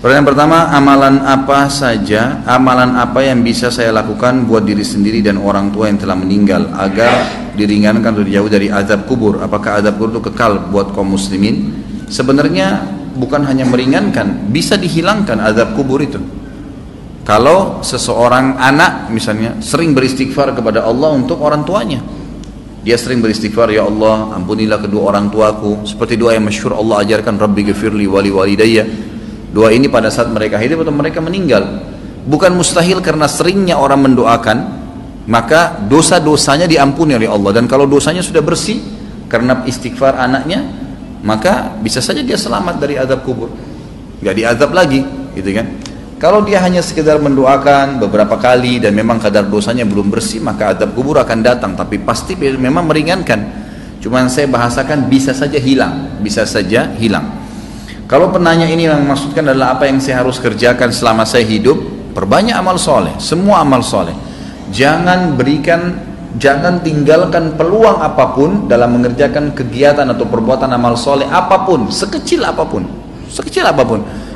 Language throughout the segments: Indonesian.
Pertanyaan pertama, amalan apa yang bisa saya lakukan buat diri sendiri dan orang tua yang telah meninggal agar diringankan atau dijauh dari azab kubur? Apakah azab kubur itu kekal buat kaum muslimin? Sebenarnya bukan hanya meringankan, bisa dihilangkan azab kubur itu. Kalau seseorang anak misalnya sering beristighfar kepada Allah untuk orang tuanya, dia sering beristighfar, ya Allah ampunilah kedua orang tuaku, seperti doa yang masyhur Allah ajarkan, Rabbi ghafirli wali walidayya. Doa ini pada saat mereka hidup atau mereka meninggal. Bukan mustahil karena seringnya orang mendoakan, maka dosa-dosanya diampuni oleh Allah. Dan kalau dosanya sudah bersih karena istighfar anaknya, maka bisa saja dia selamat dari azab kubur, nggak diazab lagi, gitu kan. Kalau dia hanya sekedar mendoakan beberapa kali dan memang kadar dosanya belum bersih, maka azab kubur akan datang, tapi pasti memang meringankan. Cuman saya bahasakan bisa saja hilang, bisa saja hilang. Kalau penanya ini yang maksudkan adalah apa yang saya harus kerjakan selama saya hidup, perbanyak amal soleh, semua amal soleh. Jangan tinggalkan peluang apapun dalam mengerjakan kegiatan atau perbuatan amal soleh apapun, sekecil apapun.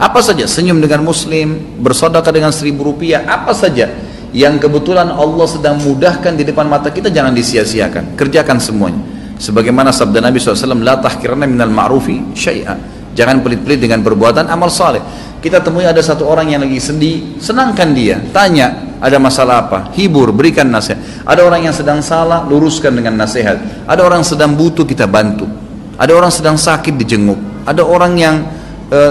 Apa saja, senyum dengan muslim, bersedekah dengan 1.000 rupiah, apa saja yang kebetulan Allah sedang mudahkan di depan mata kita, jangan disia-siakan, kerjakan semuanya. Sebagaimana sabda Nabi SAW, la tahkiranna minal ma'rufi syai'a. Jangan pelit-pelit dengan perbuatan amal saleh. Kita temui ada satu orang yang lagi sedih, senangkan dia, tanya ada masalah apa, hibur, berikan nasihat. Ada orang yang sedang salah, luruskan dengan nasihat. Ada orang sedang butuh, kita bantu. Ada orang sedang sakit, dijenguk. Ada orang yang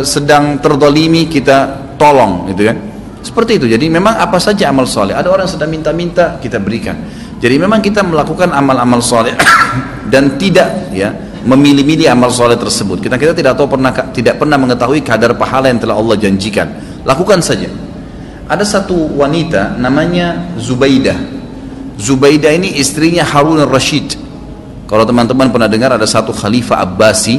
sedang terdolimi, kita tolong, gitu kan. Seperti itu. Jadi memang apa saja amal saleh. Ada orang sedang minta-minta, kita berikan. Jadi memang kita melakukan amal-amal saleh dan tidak memilih-milih amal soleh tersebut. Kita tidak pernah mengetahui kadar pahala yang telah Allah janjikan. Lakukan saja. Ada satu wanita namanya Zubaidah. Zubaidah ini istrinya Harun al-Rashid. Kalau teman-teman pernah dengar, ada satu khalifah Abbasi,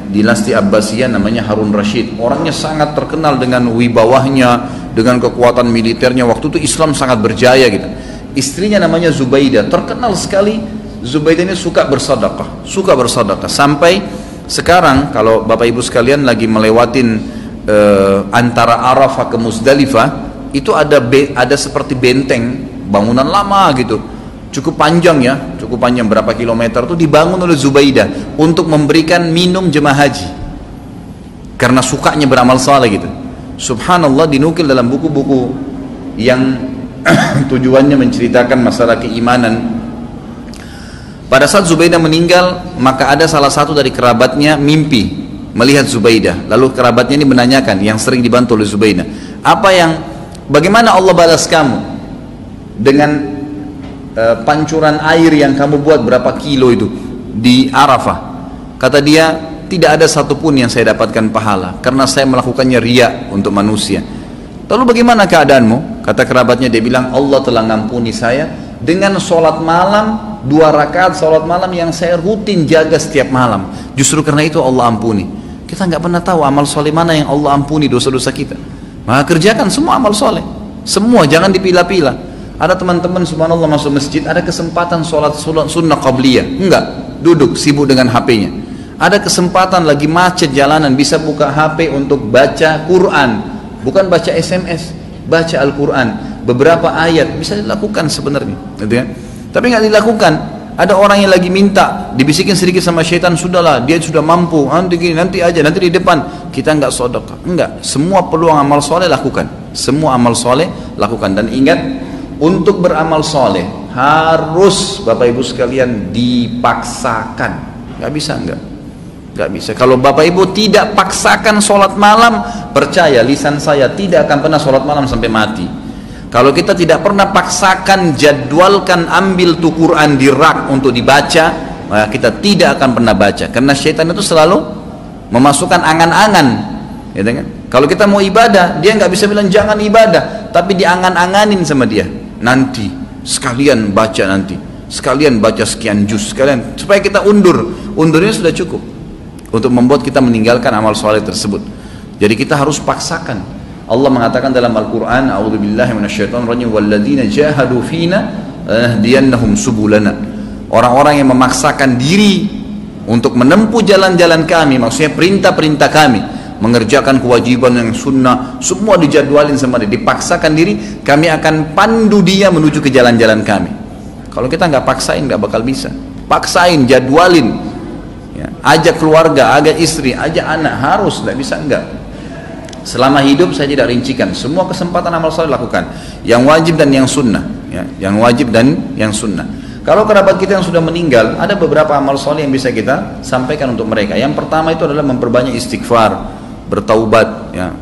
dinasti Abbasiyah namanya Harun Rashid. Orangnya sangat terkenal dengan wibawahnya, dengan kekuatan militernya. Waktu itu Islam sangat berjaya gitu. Istrinya namanya Zubaidah, terkenal sekali. Zubaidah ini suka bersedekah, sampai sekarang kalau Bapak Ibu sekalian lagi melewatin antara Arafah ke Muzdalifah, itu ada seperti benteng bangunan lama gitu, cukup panjang berapa kilometer, itu dibangun oleh Zubaidah untuk memberikan minum jemaah haji karena sukanya beramal saleh gitu. Subhanallah, dinukil dalam buku-buku yang tujuannya menceritakan masalah keimanan. Pada saat Zubaidah meninggal, maka ada salah satu dari kerabatnya mimpi melihat Zubaidah. Lalu kerabatnya ini menanyakan, yang sering dibantu oleh Zubaidah, bagaimana Allah balas kamu dengan pancuran air yang kamu buat berapa kilo itu di Arafah? Kata dia, tidak ada satupun yang saya dapatkan pahala karena saya melakukannya riya untuk manusia. Lalu bagaimana keadaanmu? Kata kerabatnya, dia bilang, Allah telah ngampuni saya dengan sholat malam, 2 rakaat sholat malam yang saya rutin jaga setiap malam. Justru karena itu Allah ampuni. Kita nggak pernah tahu amal soleh mana yang Allah ampuni dosa-dosa kita. Maka kerjakan semua amal soleh, semua, jangan dipilah-pilah. Ada teman-teman subhanallah masuk masjid, ada kesempatan sholat sunnah qabliyah, enggak, duduk sibuk dengan HP-nya. Ada kesempatan lagi macet jalanan, bisa buka HP untuk baca Quran, bukan baca SMS, baca Al-Quran. Beberapa ayat bisa dilakukan sebenarnya, gitu ya. Tapi nggak dilakukan. Ada orang yang lagi minta, dibisikin sedikit sama syaitan, sudahlah, dia sudah mampu, nanti di depan kita nggak sedekah. Enggak, semua peluang amal soleh lakukan, semua amal soleh lakukan. Dan ingat, untuk beramal soleh harus Bapak Ibu sekalian dipaksakan. Nggak bisa. Kalau Bapak Ibu tidak paksakan sholat malam, percaya lisan saya tidak akan pernah sholat malam sampai mati. Kalau kita tidak pernah paksakan, jadwalkan, ambil tuh Quran di rak untuk dibaca, maka kita tidak akan pernah baca. Karena syaitan itu selalu memasukkan angan-angan, gitu kan? Kalau kita mau ibadah, dia nggak bisa bilang jangan ibadah, tapi diangan-anganin sama dia. Nanti sekalian baca, sekalian baca sekian juz, sekalian, supaya kita undurnya sudah cukup untuk membuat kita meninggalkan amal soleh tersebut. Jadi kita harus paksakan. Allah mengatakan dalam Al-Quran, a'udzubillahi minasyaitonirrajim, walladzina jahadu fina lanahdiyannahum subulana. Orang-orang yang memaksakan diri untuk menempuh jalan-jalan kami, maksudnya perintah-perintah kami, mengerjakan kewajiban yang sunnah, semua dijadwalin sama dia, dipaksakan diri, kami akan pandu dia menuju ke jalan-jalan kami. Kalau kita nggak paksain nggak bakal bisa. Paksain, jadwalin, ya, ajak keluarga, ajak istri, ajak anak, harus, nggak bisa enggak. Selama hidup saya tidak rincikan, semua kesempatan amal soleh lakukan, yang wajib dan yang sunnah, ya, yang wajib dan yang sunnah. Kalau kerabat kita yang sudah meninggal, ada beberapa amal soleh yang bisa kita sampaikan untuk mereka. Yang pertama itu adalah memperbanyak istighfar, bertaubat, ya,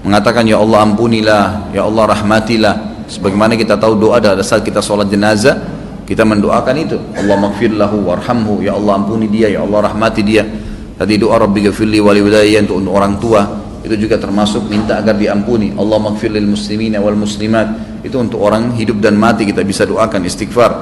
mengatakan ya Allah ampunilah, ya Allah rahmatilah. Sebagaimana kita tahu doa pada saat kita sholat jenazah, kita mendoakan itu, Allah maghfir lahu warhamhu, ya Allah ampuni dia, ya Allah rahmati dia. Tadi doa Rabbi ghafirli wali walidayya untuk orang tua, itu juga termasuk minta agar diampuni. Allah maghfir lil muslimina wal muslimat, itu untuk orang hidup dan mati kita bisa doakan istighfar.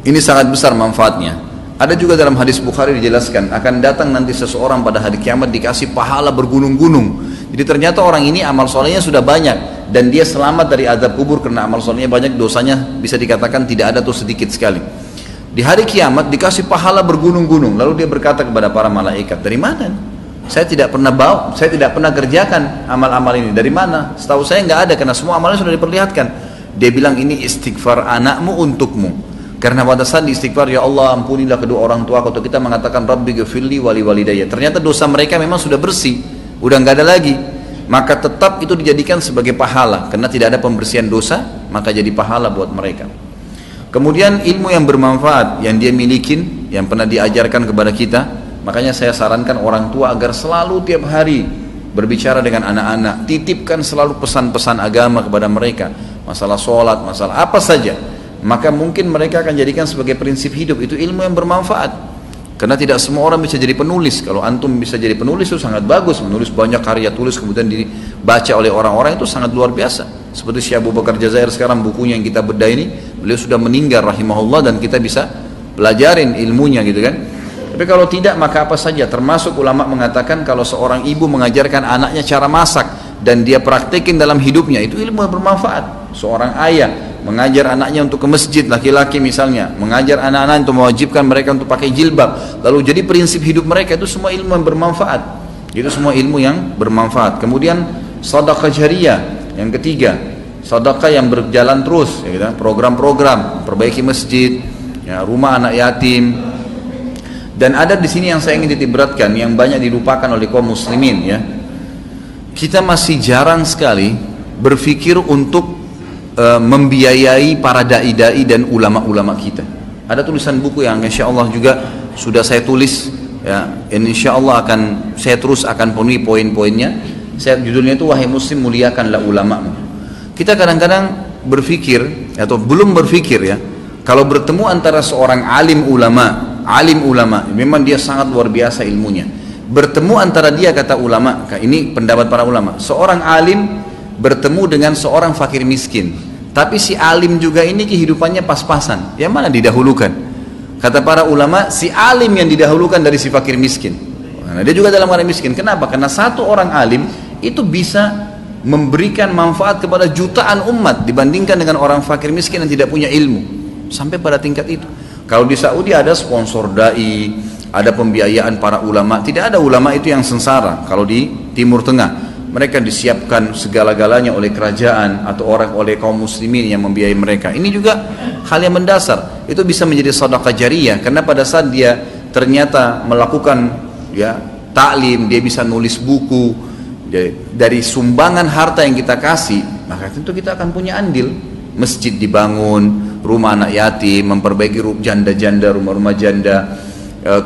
Ini sangat besar manfaatnya. Ada juga dalam hadis Bukhari dijelaskan akan datang nanti seseorang pada hari kiamat dikasih pahala bergunung-gunung. Jadi ternyata orang ini amal solehnya sudah banyak dan dia selamat dari azab kubur karena amal solehnya banyak, dosanya bisa dikatakan tidak ada atau sedikit sekali. Di hari kiamat dikasih pahala bergunung-gunung, lalu dia berkata kepada para malaikat, dari mana? Saya tidak pernah saya tidak pernah kerjakan amal-amal ini. Dari mana? Setahu saya nggak ada karena semua amalnya sudah diperlihatkan. Dia bilang ini istighfar anakmu untukmu. Karena pada saat istighfar, ya Allah ampunilah kedua orang tua, atau kita mengatakan Rabbi ghafirli wali walidayya, ternyata dosa mereka memang sudah bersih, udah nggak ada lagi, maka tetap itu dijadikan sebagai pahala karena tidak ada pembersihan dosa, maka jadi pahala buat mereka. Kemudian ilmu yang bermanfaat yang dia milikin, yang pernah diajarkan kepada kita, makanya saya sarankan orang tua agar selalu tiap hari berbicara dengan anak-anak, titipkan selalu pesan-pesan agama kepada mereka, masalah sholat, masalah apa saja. Maka mungkin mereka akan jadikan sebagai prinsip hidup, itu ilmu yang bermanfaat. Karena tidak semua orang bisa jadi penulis. Kalau antum bisa jadi penulis itu sangat bagus, menulis banyak karya tulis kemudian dibaca oleh orang-orang, itu sangat luar biasa. Seperti Syekh Abu Bakar Jazair sekarang, bukunya yang kita bedah ini, beliau sudah meninggal rahimahullah dan kita bisa pelajarin ilmunya gitu kan. Tapi kalau tidak maka apa saja, termasuk ulama mengatakan kalau seorang ibu mengajarkan anaknya cara masak dan dia praktekin dalam hidupnya, itu ilmu yang bermanfaat. Seorang ayah mengajar anaknya untuk ke masjid, laki-laki misalnya, mengajar anak-anak untuk mewajibkan mereka untuk pakai jilbab, lalu jadi prinsip hidup mereka, itu semua ilmu yang bermanfaat. Itu semua ilmu yang bermanfaat. Kemudian sedekah jariyah, yang ketiga, sedekah yang berjalan terus, ya, program-program, perbaiki masjid, ya, rumah anak yatim. Dan ada di sini yang saya ingin titikberatkan, yang banyak dilupakan oleh kaum muslimin, ya. Kita masih jarang sekali berpikir untuk membiayai para dai-dai dan ulama-ulama kita. Ada tulisan buku yang insya Allah juga sudah saya tulis, ya, insya Allah saya terus akan penuhi poin-poinnya. Judulnya itu Wahai Muslim muliakanlah ulamamu. Kita kadang-kadang berpikir atau belum berpikir, ya, kalau bertemu antara seorang alim ulama, memang dia sangat luar biasa ilmunya. Bertemu antara dia, kata ulama, ini pendapat para ulama, seorang alim bertemu dengan seorang fakir miskin, tapi si alim juga ini kehidupannya pas-pasan, yang mana didahulukan? Kata para ulama, si alim yang didahulukan dari si fakir miskin. Nah, dia juga dalam keadaan miskin. Kenapa? Karena satu orang alim itu bisa memberikan manfaat kepada jutaan umat dibandingkan dengan orang fakir miskin yang tidak punya ilmu. Sampai pada tingkat itu. Kalau di Saudi ada sponsor dai, ada pembiayaan para ulama. Tidak ada ulama itu yang sengsara. Kalau di Timur Tengah mereka disiapkan segala-galanya oleh kerajaan atau oleh kaum muslimin yang membiayai mereka. Ini juga hal yang mendasar. Itu bisa menjadi sedekah jariyah karena pada saat dia ternyata melakukan, ya, taklim, dia bisa nulis buku dari sumbangan harta yang kita kasih, maka tentu kita akan punya andil. Masjid dibangun, rumah anak yatim, memperbaiki janda-janda, rumah-rumah janda,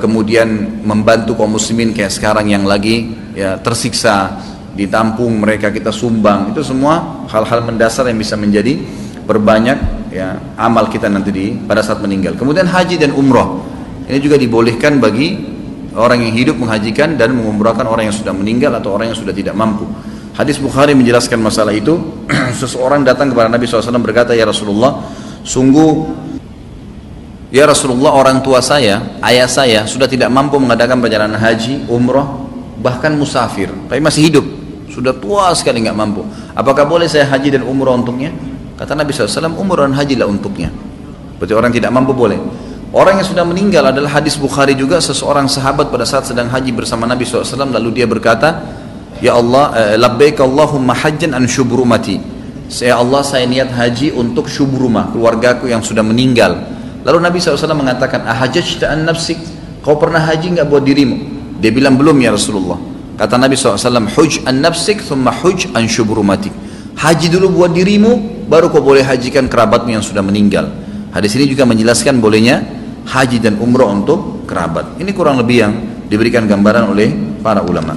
kemudian membantu kaum muslimin kayak sekarang yang lagi, ya, tersiksa, ditampung mereka, kita sumbang. Itu semua hal-hal mendasar yang bisa menjadi berbanyak, ya, amal kita nanti pada saat meninggal. Kemudian haji dan umroh ini juga dibolehkan bagi orang yang hidup menghajikan dan mengumrahkan orang yang sudah meninggal atau orang yang sudah tidak mampu. Hadis Bukhari menjelaskan masalah itu. Seseorang datang kepada Nabi SAW berkata, ya Rasulullah, sungguh ya Rasulullah, orang tua saya, ayah saya sudah tidak mampu mengadakan perjalanan haji, umroh, bahkan musafir, tapi masih hidup, sudah tua sekali nggak mampu. Apakah boleh saya haji dan umroh untuknya? Kata Nabi SAW, umroh dan hajilah untuknya. Berarti orang tidak mampu boleh. Orang yang sudah meninggal adalah hadis Bukhari juga, seseorang sahabat pada saat sedang haji bersama Nabi SAW, lalu dia berkata, ya Allah, labbaik Allahumma hajjan an syubrumati. Ya Allah, saya niat haji untuk syubrumah, keluargaku yang sudah meninggal. Lalu Nabi SAW mengatakan, ahajjta an nafsik, kau pernah haji enggak buat dirimu? Dia bilang, belum ya Rasulullah. Kata Nabi SAW, huj an nafsik thumma huj an syubrumatik. Haji dulu buat dirimu, baru kau boleh hajikan kerabatmu yang sudah meninggal. Hadis ini juga menjelaskan bolehnya haji dan umrah untuk kerabat. Ini kurang lebih yang diberikan gambaran oleh para ulama.